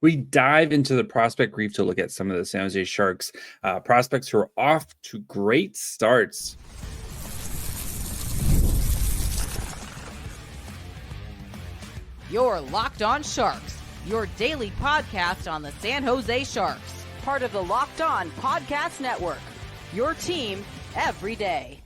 We dive into the prospect brief to look at some of the San Jose Sharks prospects who are off to great starts. You're Locked On Sharks, your daily podcast on the San Jose Sharks, part of the Locked On Podcast Network, your team every day.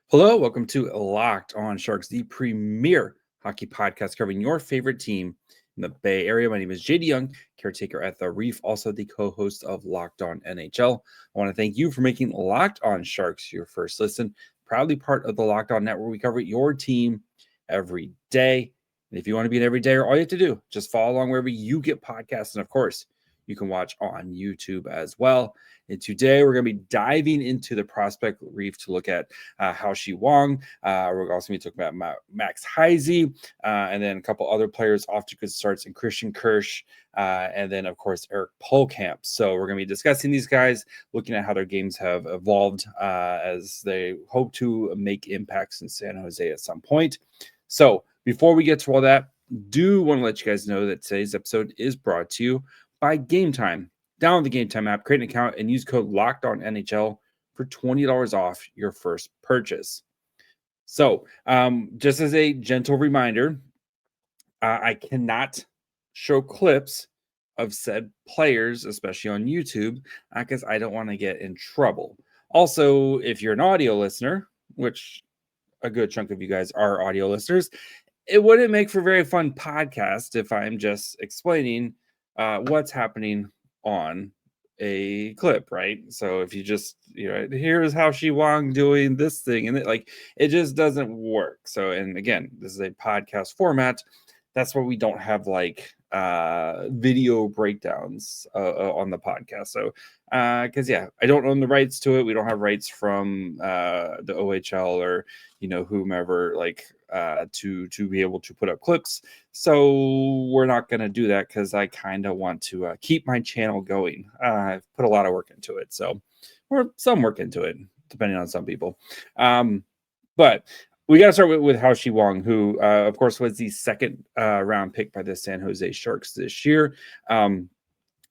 Hello, welcome to Locked On Sharks, the premier hockey podcast covering your favorite team in the Bay Area. My name is JD Young, caretaker at the Reef, also the co-host of Locked On NHL. I want to thank you for making Locked On Sharks your first listen. Proudly part of the Locked On Network. We cover your team every day. And if you want to be an everydayer, all you have to do, just follow along wherever you get podcasts. And of course, you can watch on YouTube as well. And today we're going to be diving into the prospect brief to look at Haoxi Wang. We're also going to be talking about Max Heisy, and then a couple other players off to good starts in Kirsch, and then, of course, Eric Pohlkamp. So we're going to be discussing these guys, looking at how their games have evolved as they hope to make impacts in San Jose at some point. So before we get to all that, do want to let you guys know that today's episode is brought to you by Game Time. Download the Game Time app, create an account, and use code LOCKEDONNHL for $20 off your first purchase. So, just as a gentle reminder, I cannot show clips of said players, especially on YouTube, because I don't want to get in trouble. Also, if you're an audio listener, which a good chunk of you guys are audio listeners, it wouldn't make for a very fun podcast if I'm just explaining what's happening on a clip, right? So if you just, here's Haoxi Wang doing this thing, and it just doesn't work. So, and again, this is a podcast format. That's why we don't have video breakdowns on the podcast. So, because I don't own the rights to it. We don't have rights from the OHL or whomever to be able to put up clips. So we're not going to do that because I kind of want to keep my channel going. I've put a lot of work into it, or some work into it, depending on some people. But we got to start with Haoxi Wang, who, of course, was the second round pick by the San Jose Sharks this year.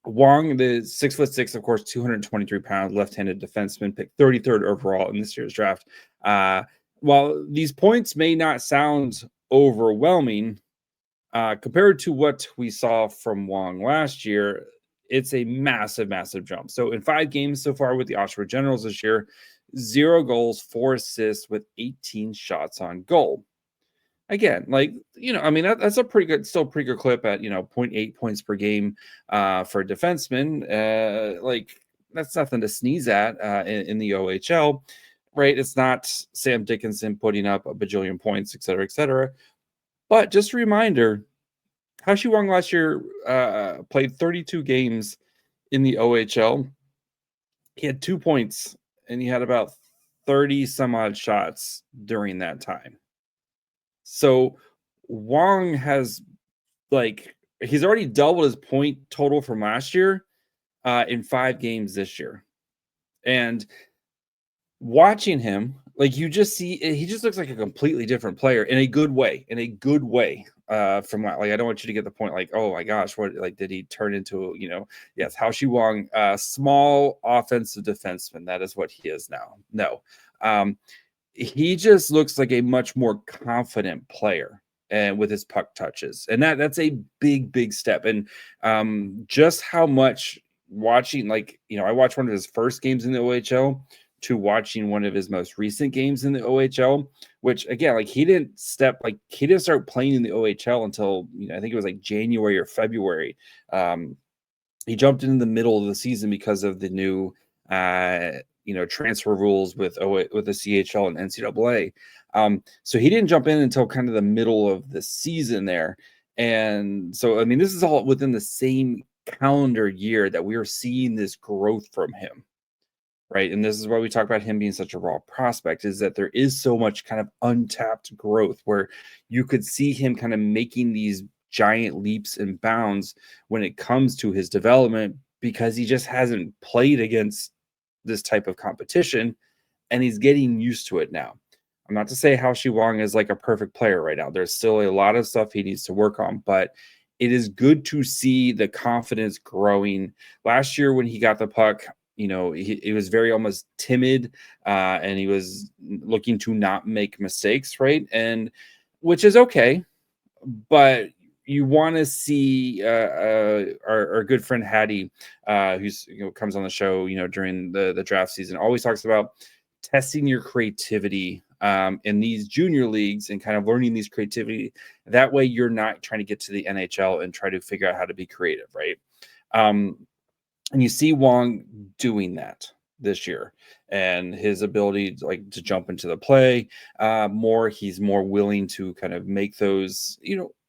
Wang, the 6'6", of course, 223-pound left-handed defenseman, picked 33rd overall in this year's draft. While these points may not sound overwhelming, compared to what we saw from Wang last year, it's a massive, massive jump. So in 5 games so far with the Oshawa Generals this year, 0 goals, 4 assists with 18 shots on goal. Again, that's a pretty good clip at, 0.8 points per game for a defenseman. That's nothing to sneeze at in the OHL, right? It's not Sam Dickinson putting up a bajillion points, et cetera, et cetera. But just a reminder, Haoxi Wang last year played 32 games in the OHL. He had 2 points, and he had about 30 some odd shots during that time. So Wang has he's already doubled his point total from last year in 5 games this year. And watching him, you just see, he just looks like a completely different player in a good way, from I don't want you to get the point oh my gosh, what did he turn into, yes, Haoxi Wang, small offensive defenseman. That is what he is now. No, he just looks like a much more confident player and with his puck touches, and that's a big step. And just how much watching, I watched one of his first games in the OHL to watching one of his most recent games in the OHL, which again, he didn't start playing in the OHL until, I think it was January or February. He jumped in the middle of the season because of the new, transfer rules with the CHL and NCAA. So he didn't jump in until kind of the middle of the season there. And so, this is all within the same calendar year that we are seeing this growth from him. Right. And this is why we talk about him being such a raw prospect, is that there is so much kind of untapped growth where you could see him kind of making these giant leaps and bounds when it comes to his development, because he just hasn't played against this type of competition and he's getting used to it now. I'm not to say Haoxi Wang is a perfect player right now. There's still a lot of stuff he needs to work on, but it is good to see the confidence growing. Last year when he got the puck, he was very almost timid, and he was looking to not make mistakes, right? And which is okay, but you want to see our good friend Hattie, who's comes on the show, during the draft season, always talks about testing your creativity in these junior leagues and kind of learning these creativity. That way you're not trying to get to the NHL and try to figure out how to be creative, right? And you see Wang doing that this year, and his ability to jump into the play more. He's more willing to kind of make those,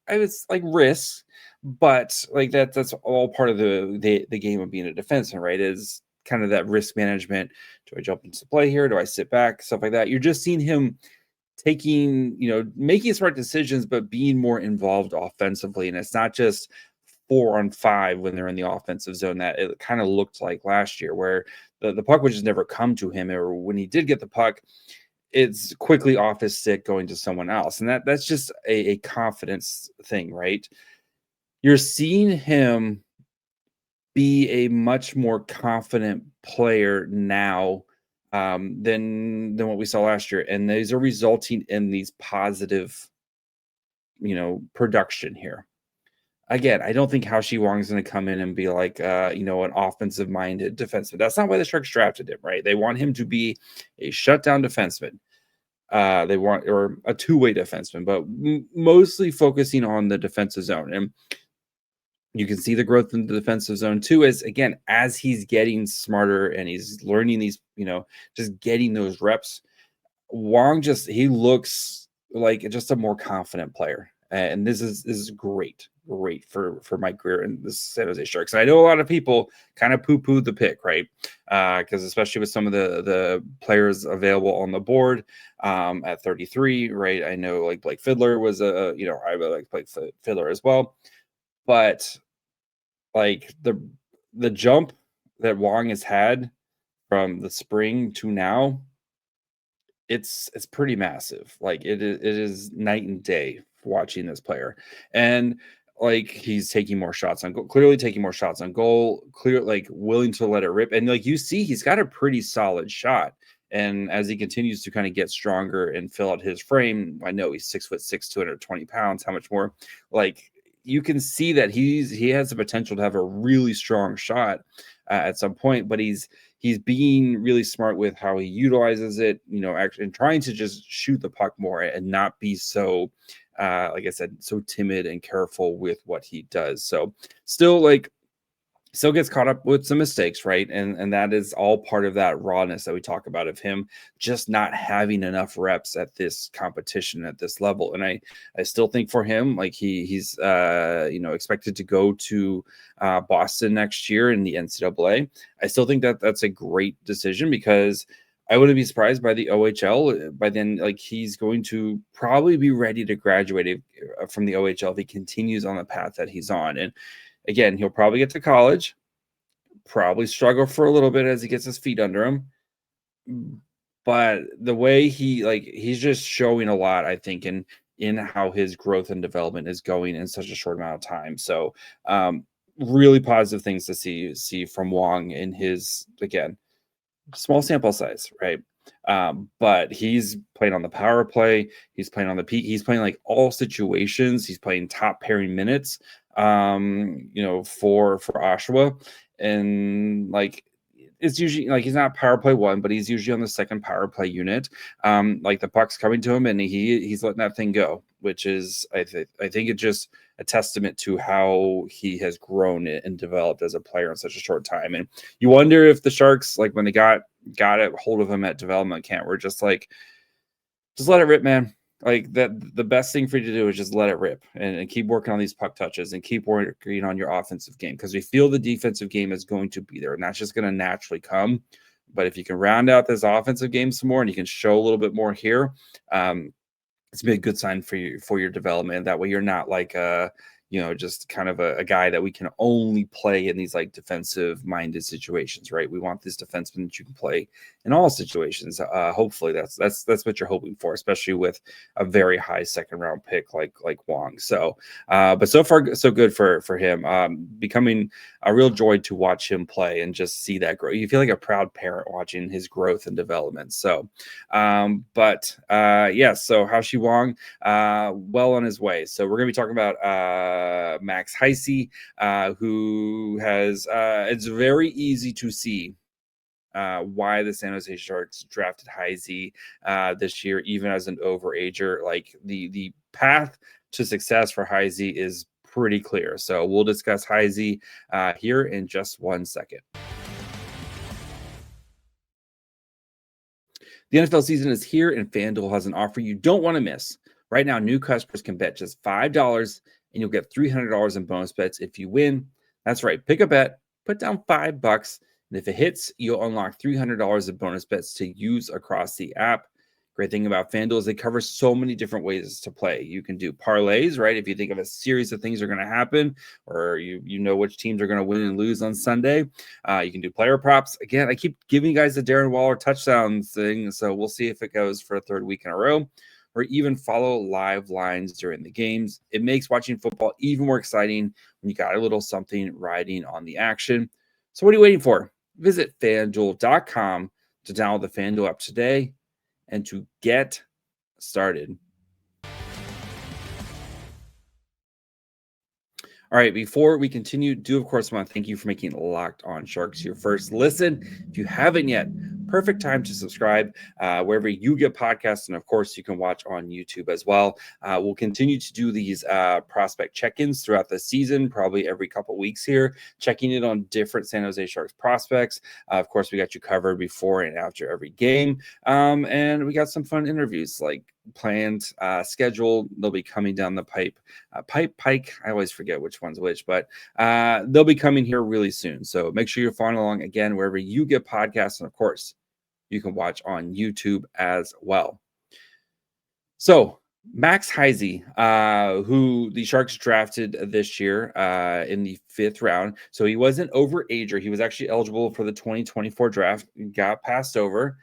I was like risks, but like that's all part of the game of being a defenseman, right? Is kind of that risk management. Do I jump into play here? Do I sit back? Stuff like that. You're just seeing him taking, making smart decisions, but being more involved offensively. And it's not just 4-on-5 when they're in the offensive zone that it kind of looked like last year, where the puck would just never come to him, or when he did get the puck, it's quickly off his stick going to someone else. And that's just a confidence thing, right? You're seeing him be a much more confident player now than what we saw last year. And these are resulting in these positive, production here. Again, I don't think Haoxi Wang is going to come in and be like, an offensive-minded defenseman. That's not why the Sharks drafted him, right? They want him to be a shutdown defenseman. They want, or a two-way defenseman, but mostly focusing on the defensive zone. And you can see the growth in the defensive zone too, as he's getting smarter and he's learning these, just getting those reps. Wang he looks like just a more confident player. And this is great for my career in the San Jose Sharks. And I know a lot of people kind of poo-pooed the pick, right? Because especially with some of the players available on the board at 33, right? I know like Blake Fiddler was I really like Blake Fiddler as well. But like the jump that Wang has had from the spring to now, it's pretty massive. Like it is night and day watching this player. And like he's taking more shots on goal, clearly taking more shots on goal, like willing to let it rip. And like you see, he's got a pretty solid shot. And as he continues to kind of get stronger and fill out his frame, I know he's 6'6", 220 pounds. How much more? Like you can see that he has the potential to have a really strong shot at some point, but he's being really smart with how he utilizes it, actually, and trying to just shoot the puck more and not be so, like I said, so timid and careful with what he does. So still gets caught up with some mistakes, right? And that is all part of that rawness that we talk about of him just not having enough reps at this competition at this level. And I still think for him, like he's expected to go to Boston next year in the NCAA. I still think that that's a great decision, because I wouldn't be surprised by the OHL by then. Like he's going to probably be ready to graduate from the OHL if he continues on the path that he's on. And again, he'll probably get to college, probably struggle for a little bit as he gets his feet under him. But the way he's just showing a lot, I think, in how his growth and development is going in such a short amount of time. So really positive things to see from Wang in his, again, small sample size, right? But he's playing on the power play. He's playing on the peak. He's playing like all situations. He's playing top pairing minutes, for Oshawa. And like, it's usually like, he's not power play one, but he's usually on the second power play unit. Like the puck's coming to him and he's letting that thing go, which is, I think it's just a testament to how he has grown and developed as a player in such a short time. And you wonder if the Sharks, like when they got a hold of him at development camp, were just like, just let it rip, man. Like that, the best thing for you to do is just let it rip and keep working on these puck touches and keep working on your offensive game, because we feel the defensive game is going to be there and that's just going to naturally come. But if you can round out this offensive game some more and you can show a little bit more here, it's been a good sign for your development. That way you're not like just kind of a guy that we can only play in these like defensive minded situations, right? We want this defenseman that you can play in all situations. Hopefully that's what you're hoping for, especially with a very high second round pick like Wang. So, but so far so good for him. Becoming a real joy to watch him play and just see that growth. You feel like a proud parent watching his growth and development. So, so Haoxi Wang, well on his way. So we're going to be talking about Max Heisy, who has, it's very easy to see why the San Jose Sharks drafted Heise this year, even as an overager. Like the path to success for Heise is pretty clear. So we'll discuss Heise here in just 1 second. The NFL season is here, and FanDuel has an offer you don't want to miss. Right now, new customers can bet just $5, and you'll get $300 in bonus bets if you win. That's right. Pick a bet, put down $5, and if it hits, you'll unlock $300 in bonus bets to use across the app. Great thing about FanDuel is they cover so many different ways to play. You can do parlays, right? If you think of a series of things are going to happen, or you know which teams are going to win and lose on Sunday. You can do player props. Again, I keep giving you guys the Darren Waller touchdown thing, so we'll see if it goes for a third week in a row, or even follow live lines during the games. It makes watching football even more exciting when you got a little something riding on the action. So what are you waiting for? Visit FanDuel.com to download the FanDuel app today and to get started. All right, before we continue, of course want to thank you for making Locked On Sharks your first listen. If you haven't yet, perfect time to subscribe wherever you get podcasts, and of course you can watch on YouTube as well. We'll continue to do these prospect check-ins throughout the season, probably every couple weeks here, checking in on different San Jose Sharks prospects. Of course, we got you covered before and after every game, and we got some fun interviews like planned, scheduled. They'll be coming down the pike. I always forget which one's which, but they'll be coming here really soon. So make sure you're following along again wherever you get podcasts, and of course, you can watch on YouTube as well. So Max Heisy, who the Sharks drafted this year in the 5th round. So he wasn't overager. He was actually eligible for the 2024 draft, got passed over,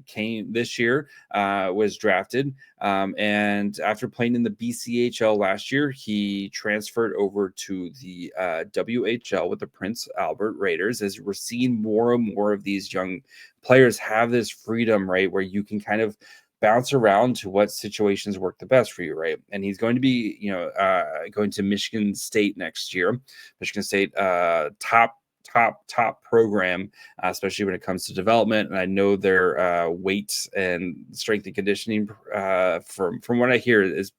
came this year, was drafted. And after playing in the BCHL last year, he transferred over to the WHL with the Prince Albert Raiders. As we're seeing more and more of these young players have this freedom, right, where you can kind of bounce around to what situations work the best for you, right? And he's going to be, going to Michigan State next year. Michigan State, top program, especially when it comes to development. And I know their weight and strength and conditioning, from what I hear, is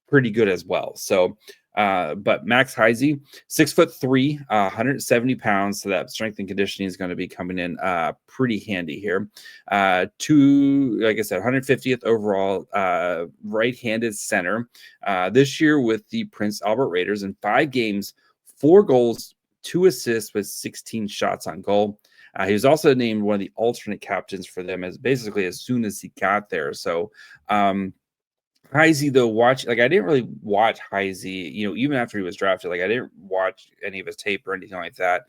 pretty good as well. So, but Max Heisy, 6'3", 170 pounds. So that strength and conditioning is going to be coming in pretty handy here. Like I said, 150th overall, right-handed center. This year with the Prince Albert Raiders in 5 games, 4 goals, 2 assists with 16 shots on goal. He was also named one of the alternate captains for them as soon as he got there. So, Heisy, though, I didn't really watch Heisy, even after he was drafted. Like, I didn't watch any of his tape or anything like that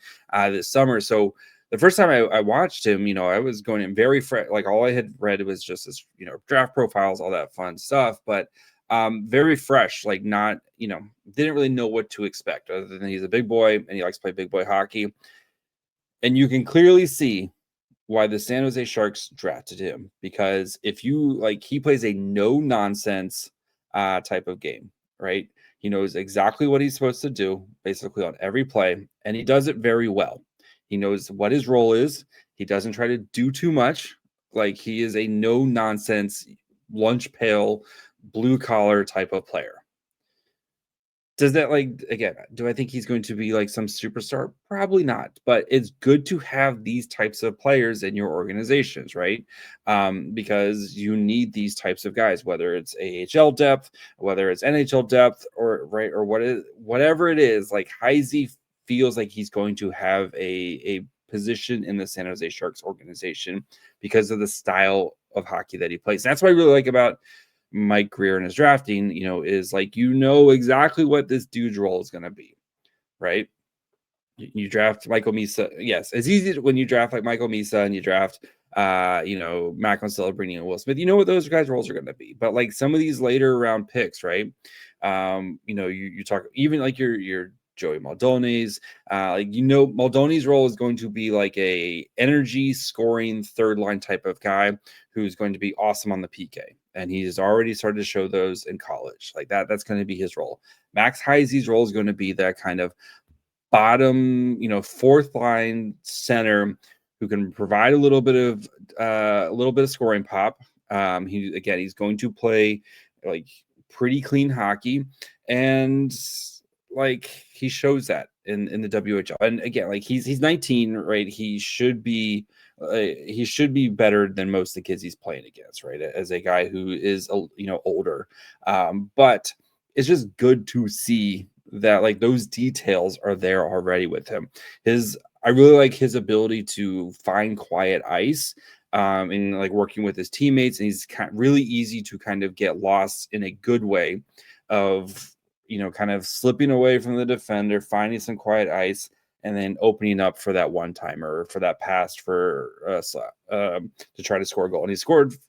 this summer. So the first time I watched him, I was going in very fresh. Like, all I had read was just this, draft profiles, all that fun stuff. But very fresh, like not, didn't really know what to expect other than he's a big boy and he likes to play big boy hockey. And you can clearly see why the San Jose Sharks drafted him, because he plays a no nonsense type of game, right? He knows exactly what he's supposed to do basically on every play, and he does it very well. He knows what his role is. He doesn't try to do too much. Like, he is a no nonsense, lunch pail, blue collar type of player. Does that, again, do I think he's going to be like some superstar? Probably not, but it's good to have these types of players in your organizations, right? Because you need these types of guys, whether it's AHL depth, whether it's NHL depth, or whatever it is. Like, Heisy feels like he's going to have a position in the San Jose Sharks organization because of the style of hockey that he plays. And that's what I really like about Mike Greer and his drafting, is like, exactly what this dude's role is going to be, right? You draft Michael Misa. Yes, it's easy when you draft like Michael Misa and you draft, Macklin Celebrini and Will Smith. You know what those guys' roles are going to be. But like some of these later round picks, right? You talk even like your Joey Maldone's, Maldone's role is going to be like a energy scoring third line type of guy who's going to be awesome on the PK. And he's already started to show those in college. Like that's going to be his role. Max Heisy's role is going to be that kind of bottom, fourth line center who can provide a little bit of scoring pop. He's going to play like pretty clean hockey, and like he shows that in the WHL. And again, like he's 19, right? He should be better than most of the kids he's playing against, right? As a guy who is older, but it's just good to see that like those details are there already with him. I really like his ability to find quiet ice, and like working with his teammates, and he's really easy to kind of get lost in a good way of kind of slipping away from the defender, finding some quiet ice, and then opening up for that one timer, for that pass for to try to score a goal. And he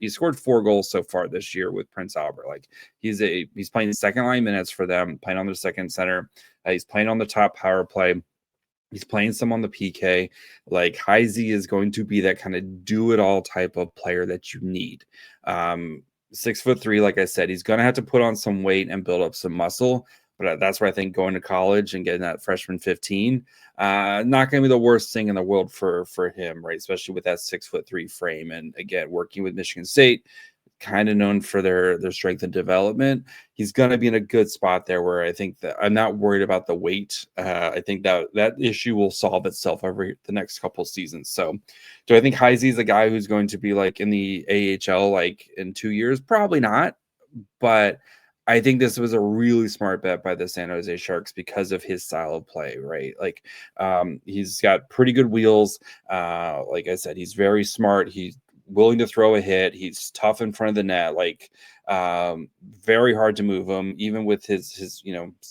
scored 4 goals so far this year with Prince Albert. Like he's playing second line minutes for them, playing on their second center. He's playing on the top power play. He's playing some on the PK. Like Heise is going to be that kind of do it all type of player that you need. 6'3", like I said, he's going to have to put on some weight and build up some muscle. But that's where I think going to college and getting that freshman 15, not going to be the worst thing in the world for him, right? Especially with that 6'3" frame. And again, working with Michigan State, kind of known for their strength and development. He's going to be in a good spot there where I think that I'm not worried about the weight. I think that issue will solve itself over the next couple of seasons. So do I think Heise is a guy who's going to be like in the AHL like in 2 years? Probably not. But I think this was a really smart bet by the San Jose Sharks because of his style of play, right? Like he's got pretty good wheels. Like I said, he's very smart. He's willing to throw a hit. He's tough in front of the net, like very hard to move him, even with his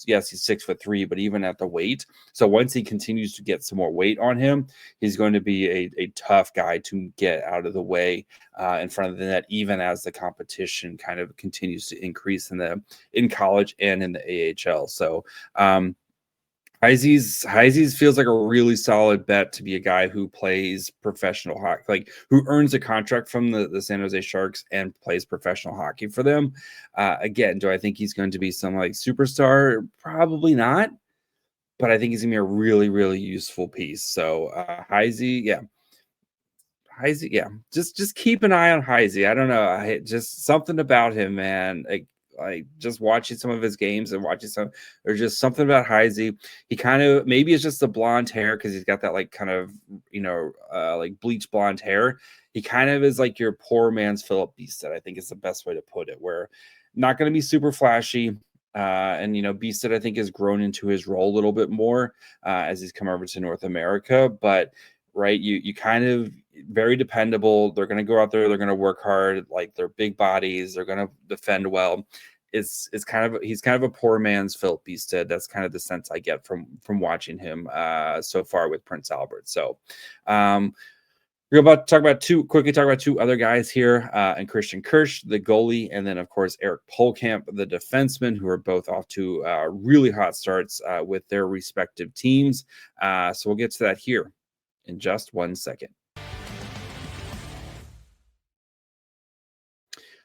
yes, he's 6'3", but even at the weight. So once he continues to get some more weight on him, he's going to be a tough guy to get out of the way in front of the net, even as the competition kind of continues to increase in college and in the AHL. So Heise's feels like a really solid bet to be a guy who plays professional hockey, like who earns a contract from the San Jose Sharks and plays professional hockey for them. Again, do I think he's going to be some like superstar? Probably not, but I think he's gonna be a really, really useful piece. So Heise, yeah. Just keep an eye on Heise. I don't know, just something about him, man. Like just watching some of his games and watching there's just something about Heise. He kind of, maybe it's just the blonde hair because he's got that like kind of, like bleach blonde hair. He kind of is like your poor man's Philip Beasted, I think is the best way to put it, where not going to be super flashy. And Beasted, I think, has grown into his role a little bit more as he's come over to North America. But right, you kind of very dependable. They're going to go out there. They're going to work hard. Like they're big bodies. They're going to defend well. He's kind of a poor man's Philip Beasted. That's kind of the sense I get from watching him so far with Prince Albert. So we're about to talk about two other guys here, and Christian Kirsch, the goalie, and then of course Eric Pohlkamp, the defenseman, who are both off to really hot starts with their respective teams. So we'll get to that here in just 1 second.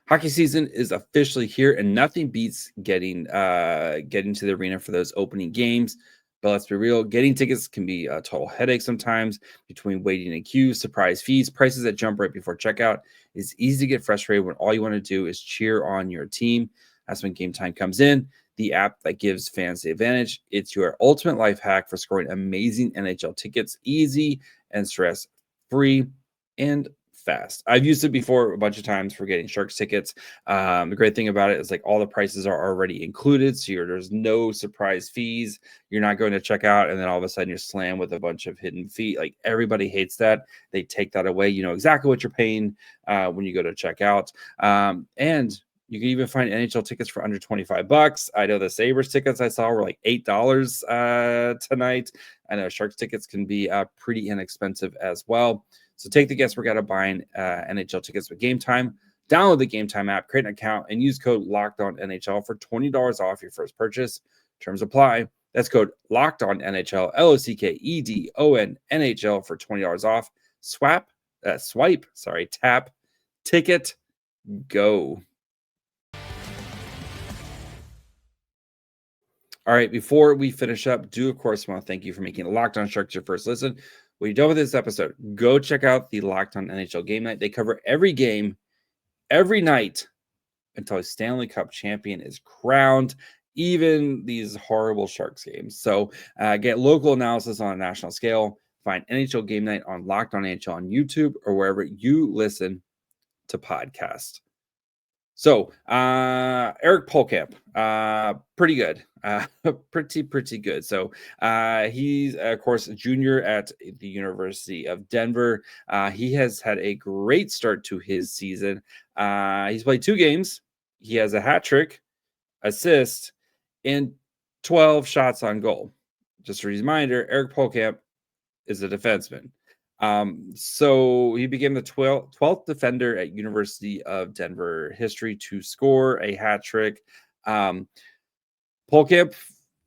Hockey season is officially here, and nothing beats getting to the arena for those opening games. But let's be real, getting tickets can be a total headache sometimes between waiting in queues, surprise fees, prices that jump right before checkout. It's easy to get frustrated when all you want to do is cheer on your team. That's when Game Time comes in, the app that gives fans the advantage. It's your ultimate life hack for scoring amazing NHL tickets, easy and stress-free and fast. I've used it before a bunch of times for getting Sharks tickets. The great thing about it is like all the prices are already included, so there's no surprise fees. You're not going to check out and then all of a sudden you're slammed with a bunch of hidden fee. Like everybody hates that. They take that away. You know exactly what you're paying when you go to check out. And You can even find NHL tickets for under $25. I know the Sabres tickets I saw were like $8 tonight. I know Sharks tickets can be pretty inexpensive as well. So take the guesswork out of buying NHL tickets with Game Time. Download the Game Time app, create an account, and use code LOCKEDONNHL for $20 off your first purchase. Terms apply. That's code LOCKEDONNHL, LOCKEDON NHL for $20 off. Swipe, tap, ticket, go. All right, before we finish up, do of course want to thank you for making Locked On Sharks your first listen. When you're done with this episode, go check out the Locked On NHL Game Night. They cover every game, every night until a Stanley Cup champion is crowned, even these horrible Sharks games. So get local analysis on a national scale. Find NHL Game Night on Locked On NHL on YouTube or wherever you listen to podcasts. So Eric Pohlkamp, pretty good. Pretty good. So he's, of course, a junior at the University of Denver. He has had a great start to his season. He's played 2 games. He has a hat trick, assist, and 12 shots on goal. Just a reminder, Eric Pohlkamp is a defenseman. So he became the 12th defender at University of Denver history to score a hat trick. Pohlkamp,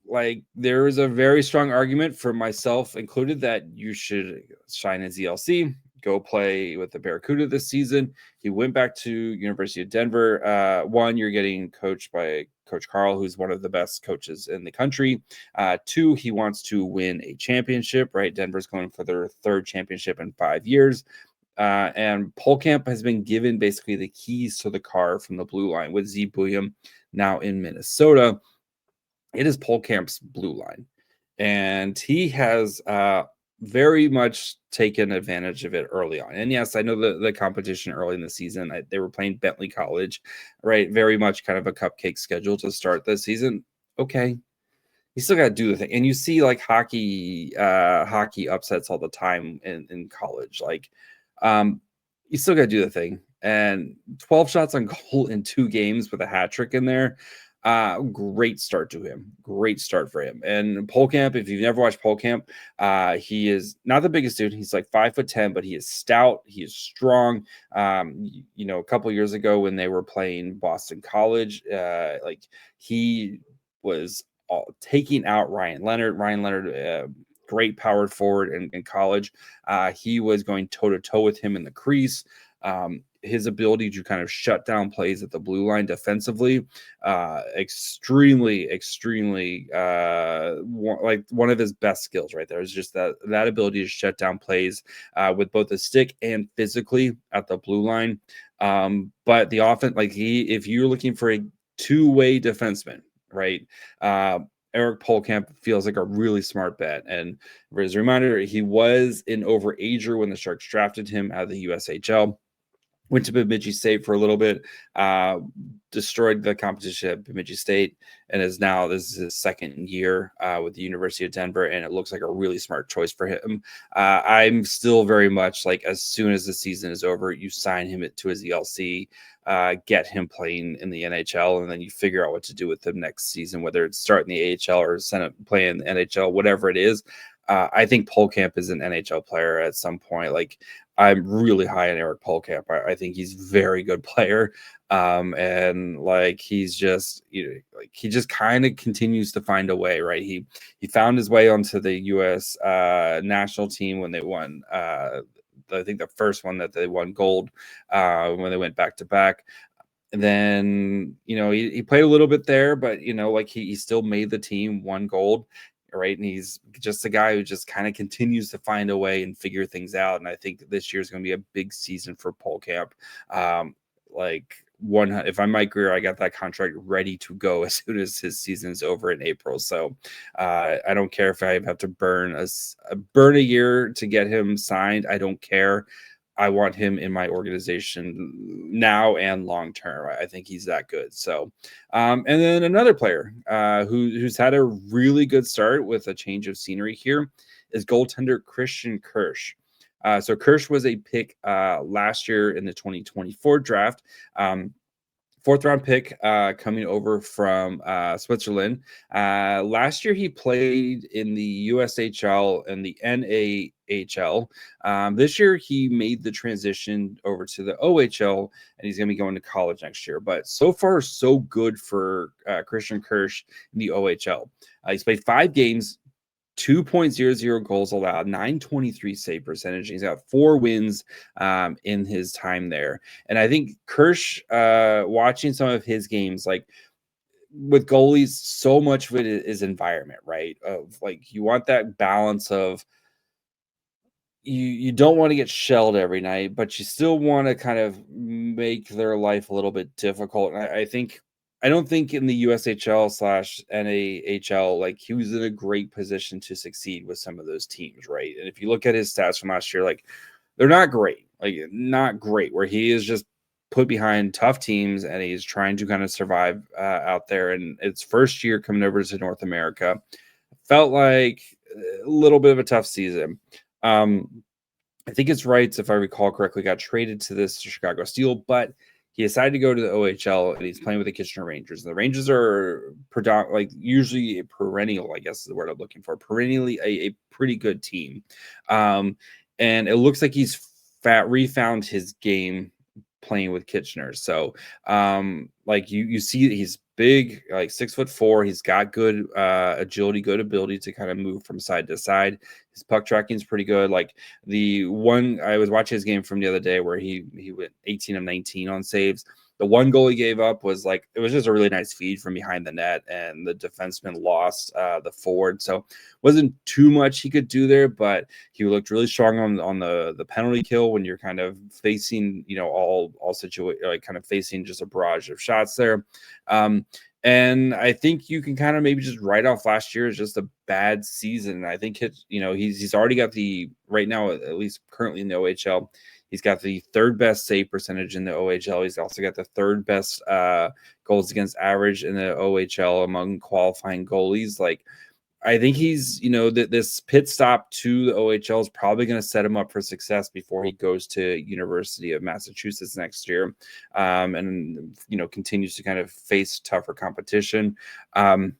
like, there is a very strong argument for myself included that you should shine in ZLC, go play with the Barracuda this season. He went back to University of Denver. One, you're getting coached by Coach Carl, who's one of the best coaches in the country. 2, he wants to win a championship, right? Denver's going for their 3rd championship in 5 years. And Pohlkamp has been given basically the keys to the car from the blue line with Z Bouillon now in Minnesota. It is Pohlkamp's blue line. And he has very much taken advantage of it early on. And yes, I know the competition early in the season, they were playing Bentley College, right? Very much kind of a cupcake schedule to start the season. Okay. You still got to do the thing. And you see like hockey upsets all the time in college. Like you still got to do the thing. And 12 shots on goal in 2 games with a hat trick in there. Great start to him. Great start for him. And Pohlkamp, if you've never watched Pohlkamp, he is not the biggest dude. He's like 5'10", but he is stout. He is strong. A couple years ago when they were playing Boston College, like he was taking out Ryan Leonard. Ryan Leonard, great powered forward in college. He was going toe-to-toe with him in the crease. His ability to kind of shut down plays at the blue line defensively, extremely, like one of his best skills right there is just that ability to shut down plays with both the stick and physically at the blue line. But the offense, like if you're looking for a 2-way defenseman, right? Eric Pohlkamp feels like a really smart bet. And as a reminder, he was an overager when the Sharks drafted him out of the USHL. Went to Bemidji State for a little bit, destroyed the competition at Bemidji State, and this is his 2nd year with the University of Denver, and it looks like a really smart choice for him. I'm still very much like, as soon as the season is over, you sign him to his ELC, get him playing in the NHL, and then you figure out what to do with him next season, whether it's starting the AHL or send him playing the NHL, whatever it is. I think Pohlkamp is an NHL player at some point. Like, I'm really high on Eric Pohlkamp. I think he's a very good player. And like, he's just, he just kind of continues to find a way, right? He found his way onto the U.S. National team when they won, I think the first one that they won gold when they went back to back. And then, he played a little bit there, but, like he still made the team, won gold. Right. And he's just a guy who just kind of continues to find a way and figure things out. And I think this year is going to be a big season for Pohlkamp. If I'm Mike Greer, I got that contract ready to go as soon as his season is over in April. So I don't care if I have to burn a year to get him signed. I don't care. I want him in my organization now and long term. I think he's that good. So, and then another player who's had a really good start with a change of scenery here is goaltender Christian Kirsch. So Kirsch was a pick last year in the 2024 draft. 4th-round pick coming over from Switzerland. Last year, he played in the USHL and the NAHL. This year, he made the transition over to the OHL, and he's going to be going to college next year. But so far, so good for Christian Kirsch in the OHL. He's played 5 games, 2.00 goals allowed, 923 save percentage. He's got 4 wins in his time there. And I think Kirsch, watching some of his games, like with goalies, so much of it is environment, right? Of like, you want that balance of you don't want to get shelled every night, but you still want to kind of make their life a little bit difficult. And I don't think in the USHL / NAHL, like, he was in a great position to succeed with some of those teams, right? And if you look at his stats from last year, like, they're not great, where he is just put behind tough teams and he's trying to kind of survive out there. And it's first year coming over to North America. Felt like a little bit of a tough season. I think it's Wrights, if I recall correctly, got traded to this Chicago Steel, but he decided to go to the OHL, and he's playing with the Kitchener Rangers. And the Rangers are usually a perennial, I guess is the word I'm looking for, perennially a pretty good team. And it looks like he's refound his game playing with Kitchener. So like you see he's big, like 6'4". He's got good agility, good ability to kind of move from side to side. His puck tracking is pretty good. Like the one I was watching his game from the other day where he went 18 of 19 on saves. The one goal he gave up was like, it was just a really nice feed from behind the net, and the defenseman lost the forward. So wasn't too much he could do there, but he looked really strong on the penalty kill when you're kind of facing, all situations, like kind of facing just a barrage of shots there. And I think you can kind of maybe just write off last year as just a bad season. I think he's already got right now, at least currently in the OHL, he's got the 3rd best save percentage in the OHL. He's also got the 3rd best goals against average in the OHL among qualifying goalies. Like, I think he's, this pit stop to the OHL is probably going to set him up for success before he goes to University of Massachusetts next year, and continues to kind of face tougher competition. And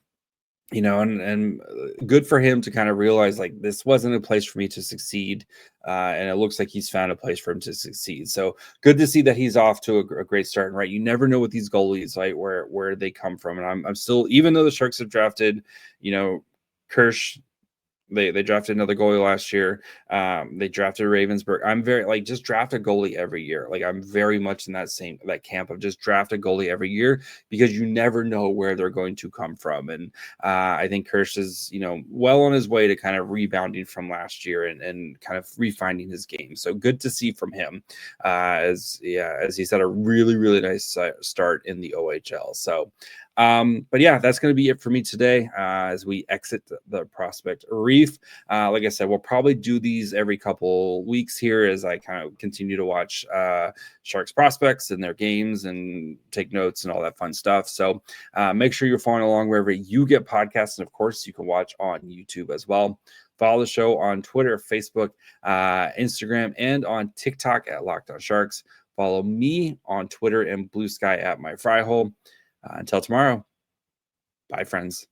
good for him to kind of realize, like, this wasn't a place for me to succeed. And it looks like he's found a place for him to succeed. So good to see that he's off to a great start. And right, you never know with these goalies, right, where they come from. And I'm still, even though the Sharks have drafted, Kirsch, they drafted another goalie last year. They drafted Ravensburg. I'm very just draft a goalie every year. Like, I'm very much in that camp of just draft a goalie every year, because you never know where they're going to come from. And I think Kirsch is, well on his way to kind of rebounding from last year and kind of refinding his game. So good to see from him, as he's had a really, really nice start in the OHL. So but yeah, that's going to be it for me today as we exit the prospect reef. Like I said, we'll probably do these every couple weeks here as I kind of continue to watch Sharks prospects and their games and take notes and all that fun stuff. So make sure you're following along wherever you get podcasts. And of course, you can watch on YouTube as well. Follow the show on Twitter, Facebook, Instagram, and on TikTok at Locked On Sharks. Follow me on Twitter and Blue Sky at My Fry Hole. Until tomorrow, bye, friends.